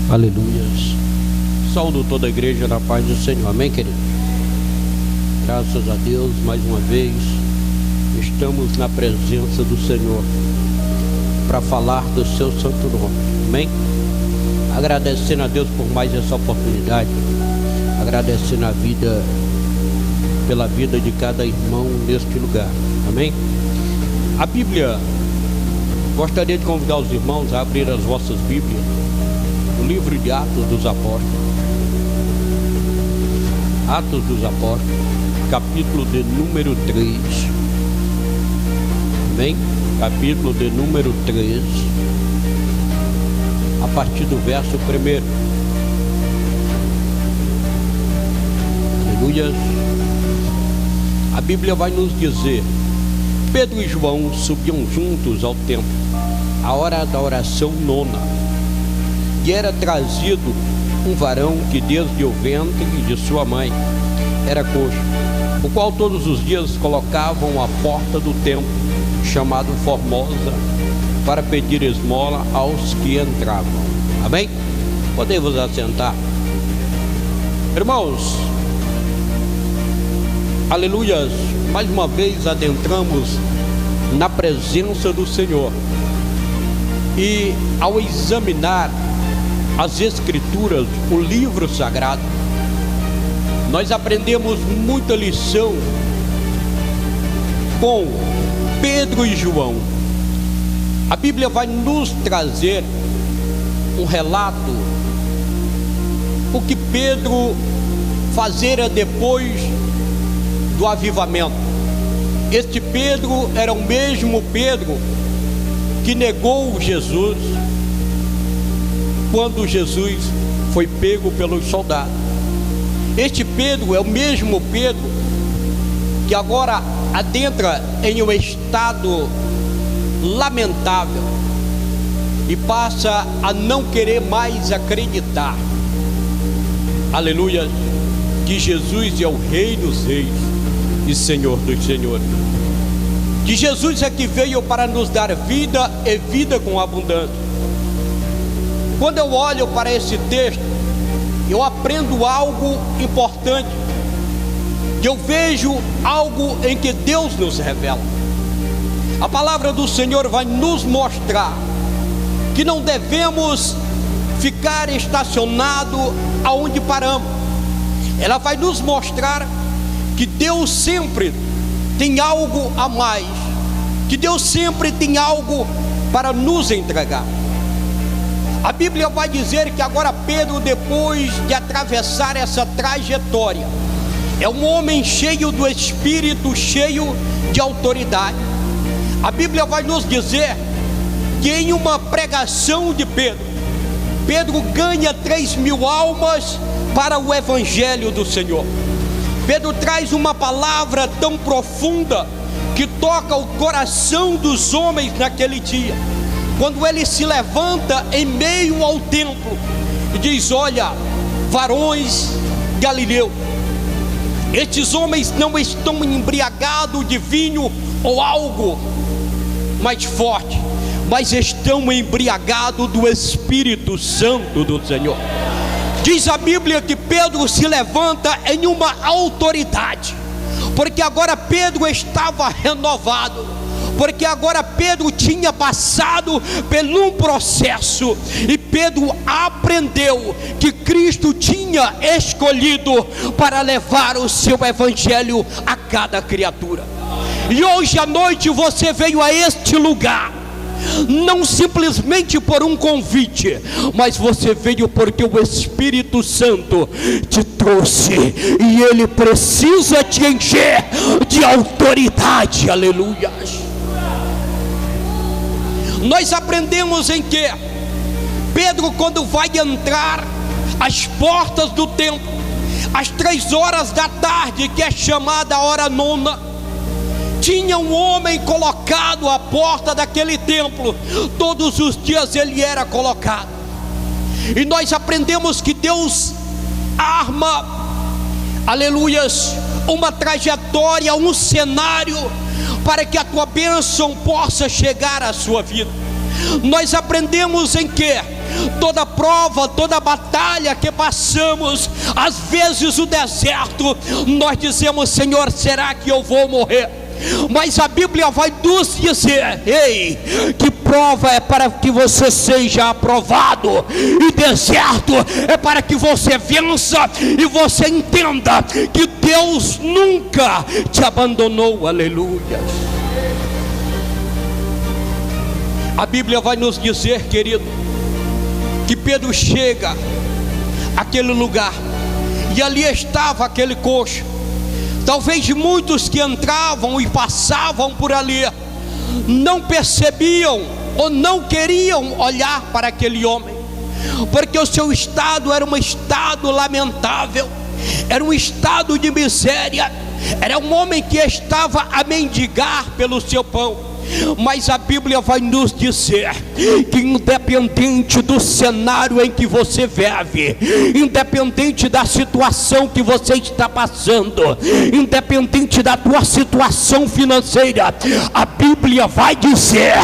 Aleluias. Saúdo toda a igreja na paz do Senhor. Amém, querido? Graças a Deus, mais uma vez estamos na presença do Senhor para falar do seu santo nome. Amém? Agradecendo a Deus por mais essa oportunidade, agradecendo a vida, pela vida de cada irmão neste lugar. Amém? A Bíblia, gostaria de convidar os irmãos a abrir as vossas Bíblias no livro de Atos dos Apóstolos. Atos dos Apóstolos, capítulo de número 3. Amém? Capítulo de número 3, a partir do verso 1. Aleluia. A Bíblia vai nos dizer: Pedro e João subiam juntos ao templo, à hora da oração nona, e era trazido um varão que desde o ventre de sua mãe era coxo, o qual todos os dias colocavam à porta do templo, chamado Formosa, para pedir esmola aos que entravam. Amém? Podemos assentar. Irmãos, aleluias, mais uma vez adentramos na presença do Senhor, e ao examinar as Escrituras, o livro sagrado, nós aprendemos muita lição com Pedro e João. A Bíblia vai nos trazer um relato, o que Pedro fazera depois do avivamento. Este Pedro era o mesmo Pedro que negou Jesus quando Jesus foi pego pelos soldados. Este Pedro é o mesmo Pedro que agora adentra em um estado lamentável e passa a não querer mais acreditar, aleluia, que Jesus é o Rei dos Reis e Senhor dos Senhores, que Jesus é que veio para nos dar vida e vida com abundância. Quando eu olho para esse texto, eu aprendo algo importante, eu vejo algo em que Deus nos revela. A palavra do Senhor vai nos mostrar que não devemos ficar estacionado aonde paramos. Ela vai nos mostrar que Deus sempre tem algo a mais, que Deus sempre tem algo para nos entregar. A Bíblia vai dizer que agora Pedro, depois de atravessar essa trajetória, é um homem cheio do Espírito, cheio de autoridade. A Bíblia vai nos dizer que em uma pregação de Pedro ganha 3.000 almas para o Evangelho do Senhor. Pedro traz uma palavra tão profunda que toca o coração dos homens naquele dia, quando ele se levanta em meio ao templo e diz: olha, varões galileus, estes homens não estão embriagados de vinho ou algo mais forte, mas estão embriagados do Espírito Santo do Senhor. Diz a Bíblia que Pedro se levanta em uma autoridade, porque agora Pedro estava renovado, porque agora Pedro tinha passado por um processo, e Pedro aprendeu que Cristo tinha escolhido para levar o seu Evangelho a cada criatura. E hoje à noite você veio a este lugar, não simplesmente por um convite, mas você veio porque o Espírito Santo te trouxe, e Ele precisa te encher de autoridade. Aleluia. Nós aprendemos em que Pedro, quando vai entrar às portas do templo, às 3 horas da tarde, que é chamada a hora nona, tinha um homem colocado à porta daquele templo. Todos os dias ele era colocado. E nós aprendemos que Deus arma, aleluias, uma trajetória, um cenário, para que a tua bênção possa chegar à sua vida. Nós aprendemos em que toda prova, toda batalha que passamos, às vezes o deserto, nós dizemos: Senhor, será que eu vou morrer? Mas a Bíblia vai nos dizer: ei, que prova é para que você seja aprovado, e deserto é para que você vença e você entenda que Deus nunca te abandonou. Aleluia. A Bíblia vai nos dizer, querido, que Pedro chega àquele lugar e ali estava aquele coxo. Talvez muitos que entravam e passavam por ali não percebiam ou não queriam olhar para aquele homem, porque o seu estado era um estado lamentável, era um estado de miséria, era um homem que estava a mendigar pelo seu pão. Mas a Bíblia vai nos dizer que independente do cenário em que você vive, independente da situação que você está passando, independente da tua situação financeira, a Bíblia vai dizer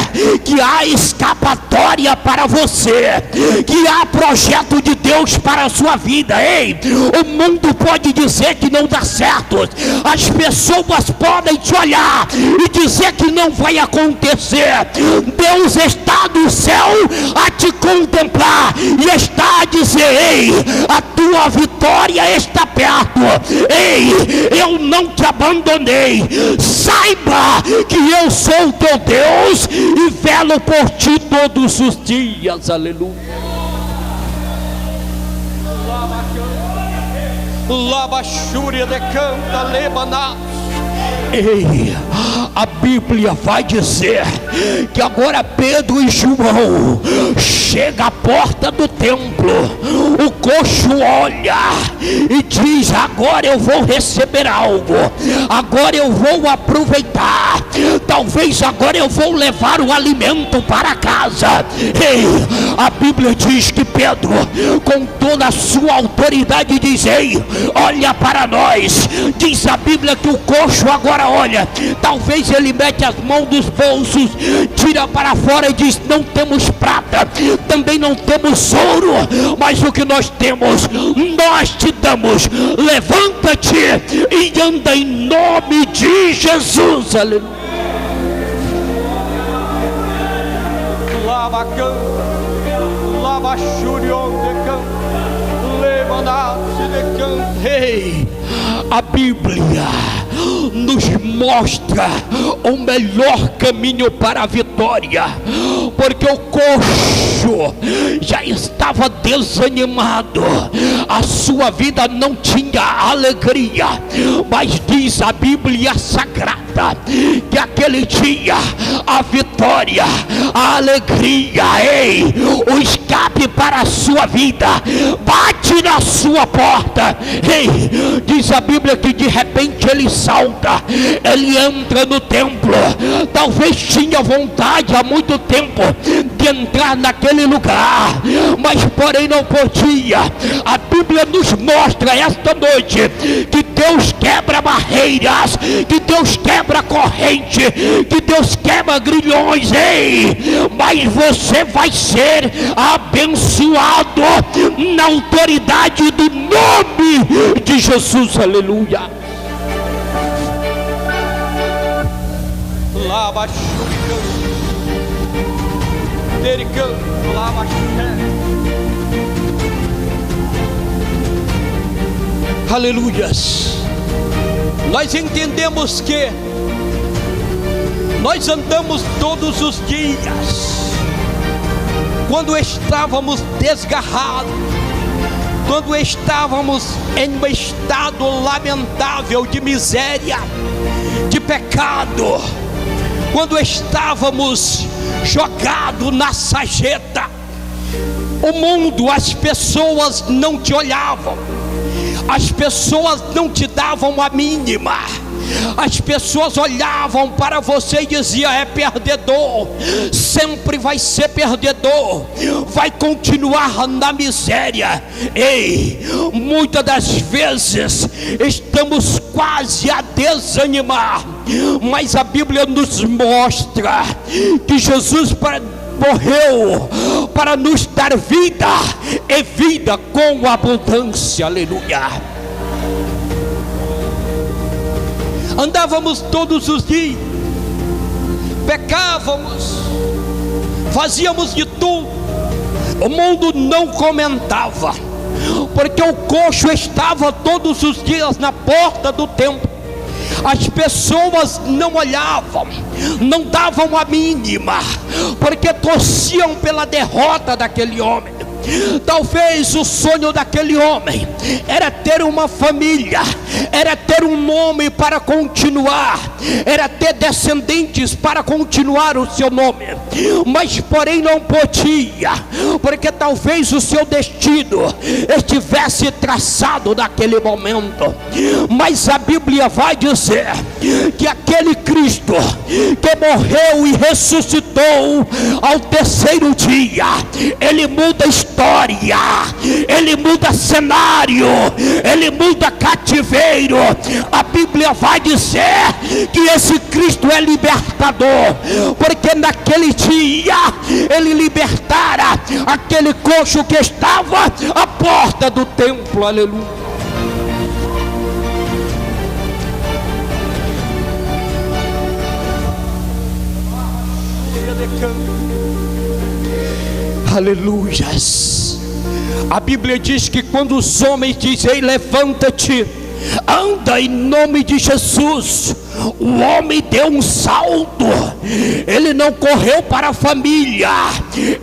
que há escapatória para você, que há projeto de Deus para a sua vida. Ei, o mundo pode dizer que não dá certo, as pessoas podem te olhar e dizer que não vai acontecer. Deus está do céu a te contemplar e está a dizer: ei, a tua vitória está perto. Ei, eu não te abandonei. Saiba que eu sou o teu Deus e velo por ti todos os dias. Aleluia. Labachúria de canta lebana. Ei, a Bíblia vai dizer que agora Pedro e João chegam à porta do templo. O coxo olha e diz: agora eu vou receber algo, agora eu vou aproveitar, talvez agora eu vou levar o alimento para casa. Ei, a Bíblia diz que Pedro, com toda a sua autoridade, diz: ei, olha para nós. Diz a Bíblia que o coxo agora olha, talvez ele mete as mãos nos bolsos, tira para fora e diz: não temos prata, também não temos ouro, mas o que nós temos, nós te damos. Levanta-te e anda em nome de Jesus. Aleluia. Lava canta, lava churion de canta, levanta-se de canta. Ei, a Bíblia nos mostra o melhor caminho para a vitória, porque o coxo já estava desanimado, a sua vida não tinha alegria, mas diz a Bíblia Sagrada que aquele dia a vitória, a alegria, ei, o escape para a sua vida bate na sua porta. Ei, diz a Bíblia que de repente ele salta, ele entra no templo. Talvez tinha vontade há muito tempo de entrar naquele lugar, mas porém não podia. A Bíblia nos mostra esta noite que Deus quebra barreiras, que Deus quebra corrente, que Deus quebra grilhões. Ei, mas você vai ser abençoado na autoridade do nome de Jesus. Aleluia. Lava aleluias. Nós entendemos que nós andamos todos os dias, quando estávamos desgarrados, quando estávamos em um estado lamentável de miséria, de pecado, quando estávamos jogados na sarjeta. O mundo, as pessoas não te olhavam, as pessoas não te davam a mínima, as pessoas olhavam para você e diziam: é perdedor, sempre vai ser perdedor, vai continuar na miséria. Ei, muitas das vezes estamos quase a desanimar, mas a Bíblia nos mostra que Jesus morreu para nos dar vida, e vida com abundância. Aleluia. Andávamos todos os dias, pecávamos, fazíamos de tudo. O mundo não comentava, porque o coxo estava todos os dias na porta do templo. As pessoas não olhavam, não davam a mínima, porque torciam pela derrota daquele homem. Talvez o sonho daquele homem era ter uma família, era ter um nome para continuar, era ter descendentes para continuar o seu nome, mas porém não podia, porque talvez o seu destino estivesse traçado naquele momento. Mas a Bíblia vai dizer que aquele Cristo que morreu e ressuscitou ao terceiro dia, ele muda a história, ele muda cenário, ele muda cativeiro. A Bíblia vai dizer que esse Cristo é libertador, porque naquele dia ele libertara aquele coxo que estava à porta do templo. Aleluia. Aleluias. A Bíblia diz que quando os homens dizem: levanta-te, anda em nome de Jesus, o homem deu um salto. Ele não correu para a família,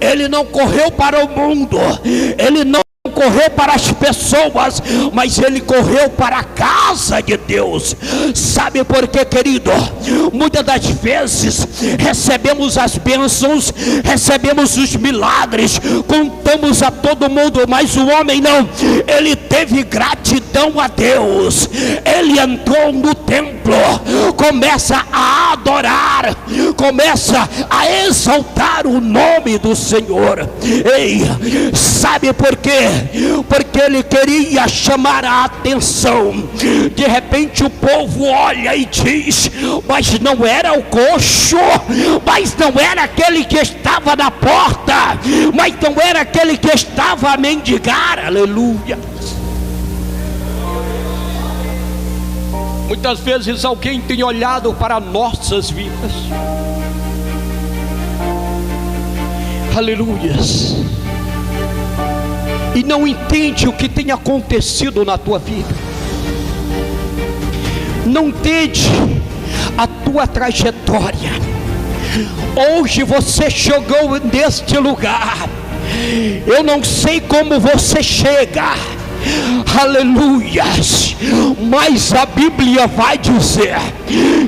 ele não correu para o mundo, ele não correu para as pessoas, mas ele correu para a casa de Deus. Sabe por quê, querido? Muitas das vezes recebemos as bênçãos, recebemos os milagres, contamos a todo mundo, mas o homem não. Ele teve gratidão a Deus, ele entrou no templo, começa a adorar, começa a exaltar o nome do Senhor. Ei, sabe por quê? Porque ele queria chamar a atenção. De repente o povo olha e diz: mas não era o coxo, mas não era aquele que estava na porta, mas não era aquele que estava a mendigar. Aleluia. Muitas vezes alguém tem olhado para nossas vidas, aleluias, e não entende o que tem acontecido na tua vida, não entende a tua trajetória. Hoje você chegou neste lugar, eu não sei como você chega, aleluias, mas a Bíblia vai dizer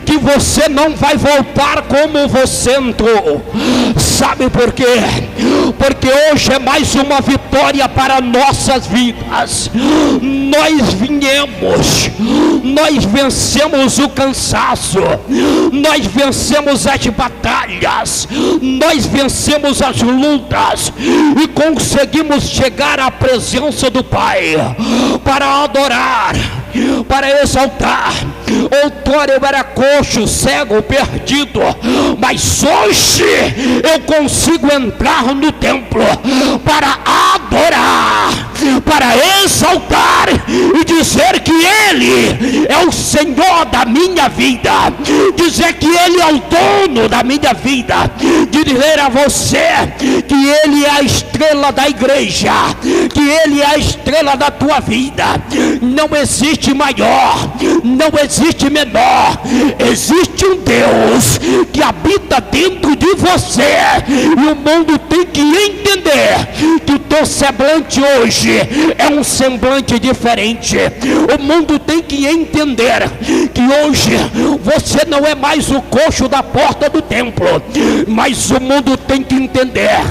que você não vai voltar como você entrou. Sabe por quê? Porque hoje é mais uma vitória para nossas vidas. Nós viemos, nós vencemos o cansaço, nós vencemos as batalhas, nós vencemos as lutas e conseguimos chegar à presença do Pai para adorar, para exaltar. Outrora eu era coxo, cego, perdido, mas hoje eu consigo entrar no templo para adorar, para exaltar e dizer que Ele é o Senhor da minha vida, dizer que Ele é o dono da minha vida, dizer a você que Ele é a estrela da igreja, que Ele é a estrela da tua vida. Não existe maior, não existe menor, existe um Deus que habita dentro de você, e o mundo tem que entender que o teu semblante hoje é um semblante diferente. O mundo tem que entender que hoje você não é mais o coxo da porta do templo, mas o mundo tem que entender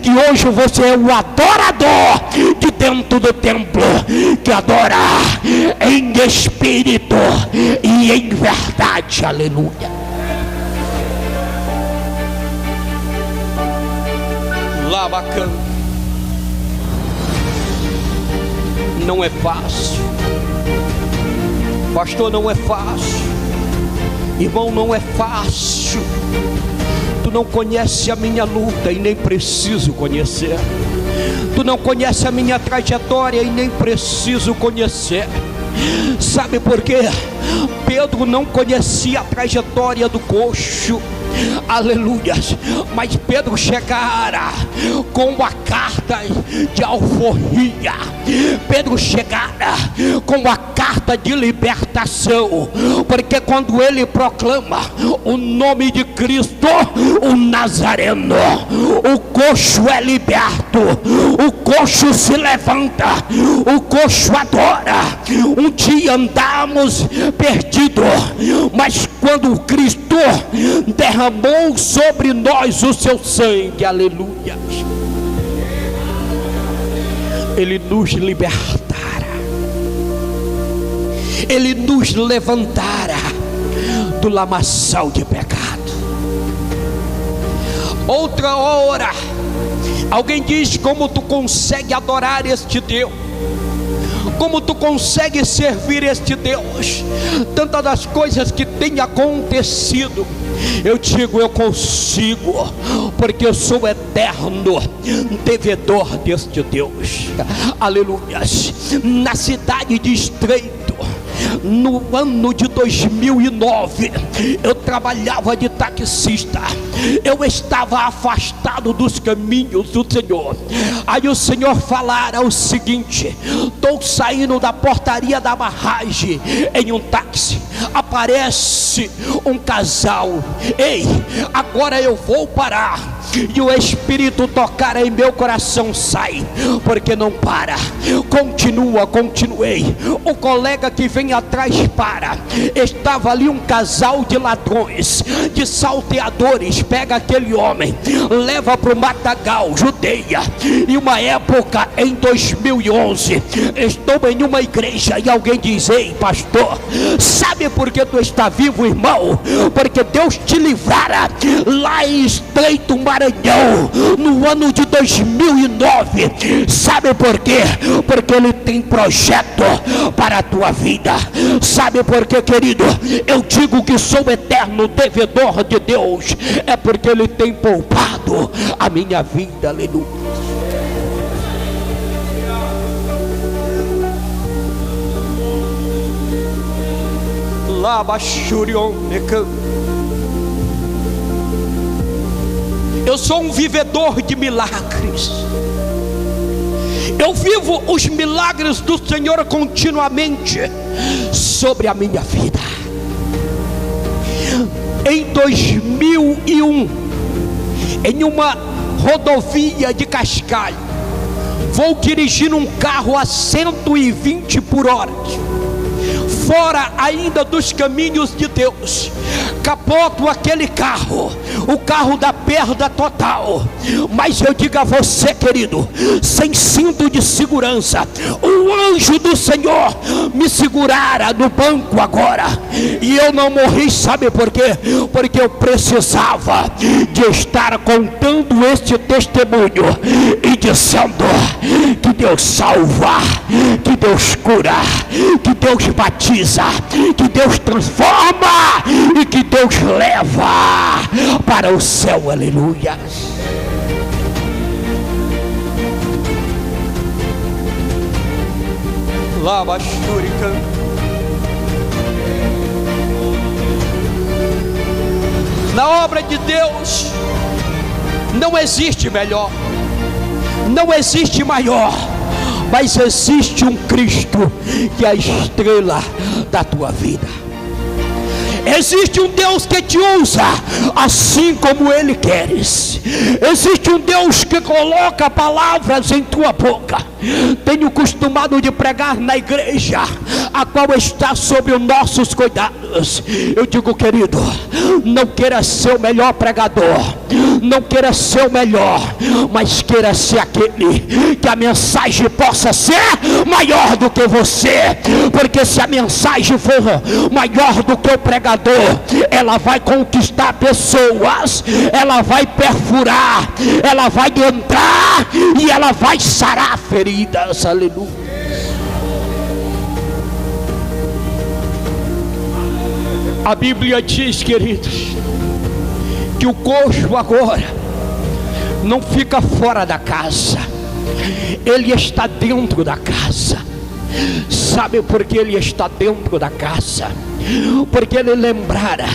que hoje você é o adorador de dentro do templo, que adora em espírito e em verdade. Aleluia. Lá bacana. Não é fácil, pastor, não é fácil, irmão, não é fácil. Tu não conhece a minha luta e nem preciso conhecer. Tu não conhece a minha trajetória e nem preciso conhecer. Sabe por quê? Pedro não conhecia a trajetória do coxo. Aleluia. Mas Pedro chegara com a carta de alforria. Pedro chegara com a carta de libertação. Porque quando ele proclama o nome de Cristo, o Nazareno, o coxo é liberto, o coxo se levanta, o coxo adora. Um dia andamos perdidos, mas quando Cristo derramou sobre nós o seu sangue, aleluia, Ele nos libertara, Ele nos levantara do lamaçal de pecado. Outra hora, alguém diz: como tu consegue adorar este Deus? Como tu consegue servir este Deus? Tantas das coisas que têm acontecido. Eu digo: eu consigo, porque eu sou eterno devedor deste Deus. Aleluia. Na cidade de Estreito, no ano de 2009, eu trabalhava de taxista. Eu estava afastado dos caminhos do Senhor. Aí o Senhor falara o seguinte: estou saindo da portaria da barragem em um táxi. Aparece um casal. Ei, agora eu vou parar. E o Espírito tocar em meu coração: sai, porque não para. Continua, continuei. O colega que vem atrás para. Estava ali um casal de ladrões, de salteadores. Pega aquele homem, leva para o matagal, judeia. E uma época, em 2011, estou em uma igreja e alguém diz: ei, pastor, sabe por que tu está vivo, irmão? Porque Deus te livrara lá em Estreito, Maranhão, no ano de 2009. Sabe por quê? Porque Ele tem projeto para a tua vida. Sabe por quê, querido? Eu digo que sou eterno devedor de Deus. É porque Ele tem poupado a minha vida. Aleluia. Eu sou um vivedor de milagres. Eu vivo os milagres do Senhor continuamente sobre a minha vida. Em 2001, em uma rodovia de Cascais, vou dirigindo um carro a 120 por hora, fora ainda dos caminhos de Deus. Capoto aquele carro, o carro da perda total. Mas eu digo a você, querido, sem cinto de segurança, o anjo do Senhor me segurara no banco agora, e eu não morri. Sabe por quê? Porque eu precisava de estar contando este testemunho e dizendo que Deus salva, que Deus cura, que Deus batiza, que Deus transforma e que Deus leva para o céu. Aleluia. Lá basturica. Na obra de Deus não existe melhor, não existe maior, mas existe um Cristo que é a estrela da tua vida. Existe um Deus que te usa assim como Ele quer. Existe um Deus que coloca palavras em tua boca. Tenho costumado de pregar na igreja, a qual está sob os nossos cuidados. Eu digo, querido, não queira ser o melhor pregador, não queira ser o melhor, mas queira ser aquele que a mensagem possa ser maior do que você. Porque se a mensagem for maior do que o pregador, ela vai conquistar pessoas, ela vai perfurar, ela vai entrar e ela vai sarar feridas. Aleluia. A Bíblia diz, queridos, que o coxo agora não fica fora da casa, ele está dentro da casa. Sabe por que ele está dentro da casa? Porque ele lembrara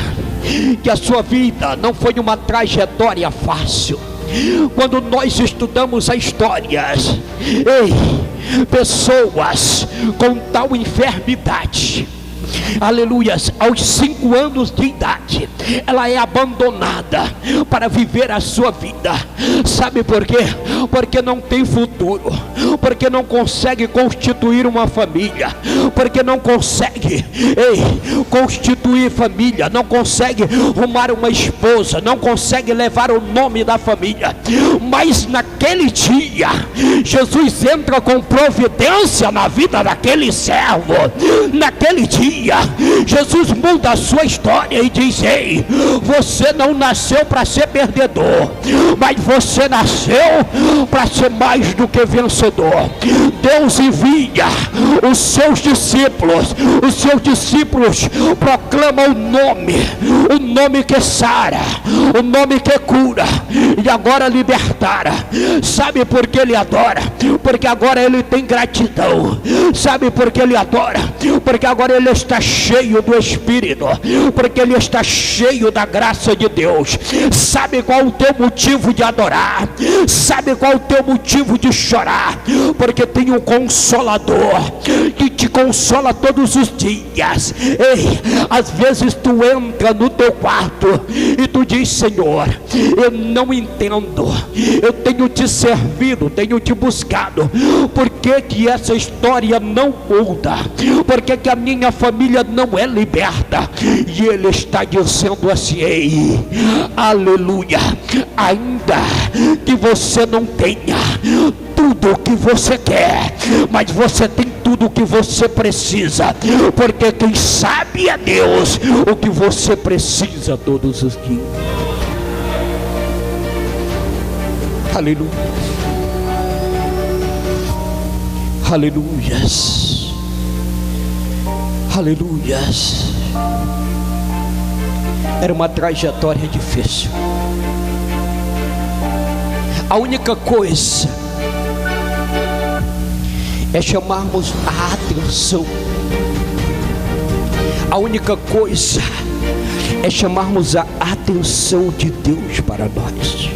que a sua vida não foi uma trajetória fácil. Quando nós estudamos as histórias, pessoas com tal enfermidade, aleluias, aos 5 anos de idade, ela é abandonada para viver a sua vida. Sabe por quê? Porque não tem futuro, porque não consegue constituir uma família, porque não consegue constituir família, não consegue arrumar uma esposa, não consegue levar o nome da família. Mas naquele dia, Jesus entra com providência na vida daquele servo. Naquele dia, Jesus muda a sua história e diz: ei, você não nasceu para ser perdedor, mas você nasceu para ser mais do que vencedor. Deus envia os seus discípulos proclamam o nome que sara, o nome que cura, e agora libertara. Sabe por que ele adora? Porque agora ele tem gratidão. Sabe por que ele adora? Porque agora ele está cheio do Espírito, porque ele está cheio da graça de Deus. Sabe qual o teu motivo de adorar? Sabe qual o teu motivo de chorar? Porque tem um Consolador que te consola todos os dias. Ei, às vezes tu entra no teu quarto e tu diz: Senhor, eu não entendo, eu tenho te servido, tenho te buscado, por que que essa história não muda? Por que que a minha família não é liberta? E ele está dizendo assim: ei, aleluia, ainda que você não tenha tudo o que você quer, mas você tem tudo o que você precisa, porque quem sabe é Deus o que você precisa todos os dias. Aleluia, aleluias, aleluias. Era uma trajetória difícil. A única coisa é chamarmos a atenção. A única coisa é chamarmos a atenção de Deus para nós.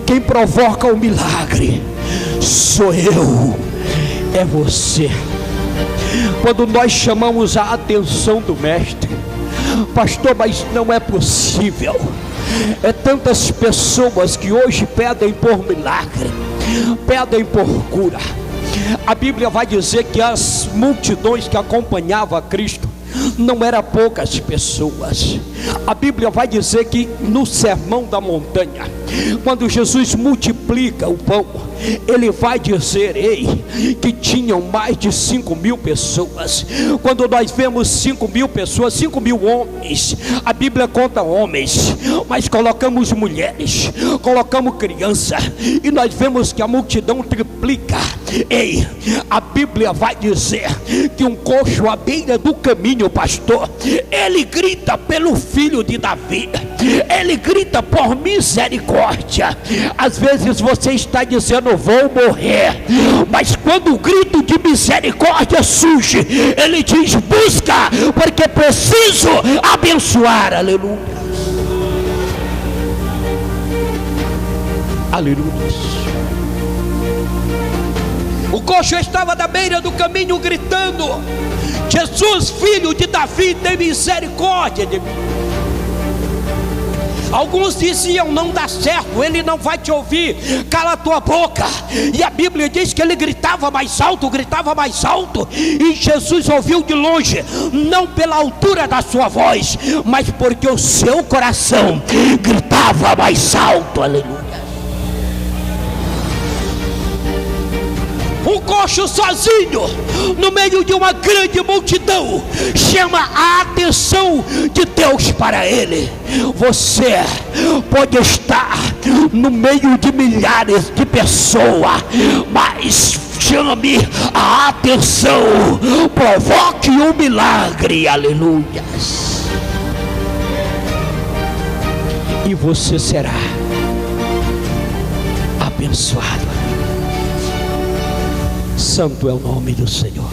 Quem provoca o milagre sou eu, é você. Quando nós chamamos a atenção do mestre: pastor, mas não é possível. É tantas pessoas que hoje pedem por milagre, pedem por cura. A Bíblia vai dizer que as multidões que acompanhavam a Cristo não eram poucas pessoas. A Bíblia vai dizer que no Sermão da Montanha, quando Jesus multiplica o pão, ele vai dizer, que tinham mais de 5.000 pessoas. Quando nós vemos 5.000 pessoas, 5.000 homens, a Bíblia conta homens, mas colocamos mulheres, colocamos criança, e nós vemos que a multidão triplica. A Bíblia vai dizer que um coxo à beira do caminho, pastor, ele grita pelo filho de Davi, ele grita por misericórdia. Às vezes você está dizendo: vou morrer, mas quando o grito de misericórdia surge, ele diz: busca, porque preciso abençoar. Aleluia, aleluia. O coxo estava da beira do caminho gritando: Jesus, filho de Davi, tem misericórdia de mim. Alguns diziam: não dá certo, ele não vai te ouvir, cala a tua boca. E a Bíblia diz que ele gritava mais alto, e Jesus ouviu de longe, não pela altura da sua voz, mas porque o seu coração gritava mais alto. Aleluia. Um coxo sozinho, no meio de uma grande multidão, chama a atenção de Deus para ele. Você pode estar no meio de milhares de pessoas, mas chame a atenção, provoque um milagre. Aleluia. e você será abençoado. Santo é o nome do Senhor.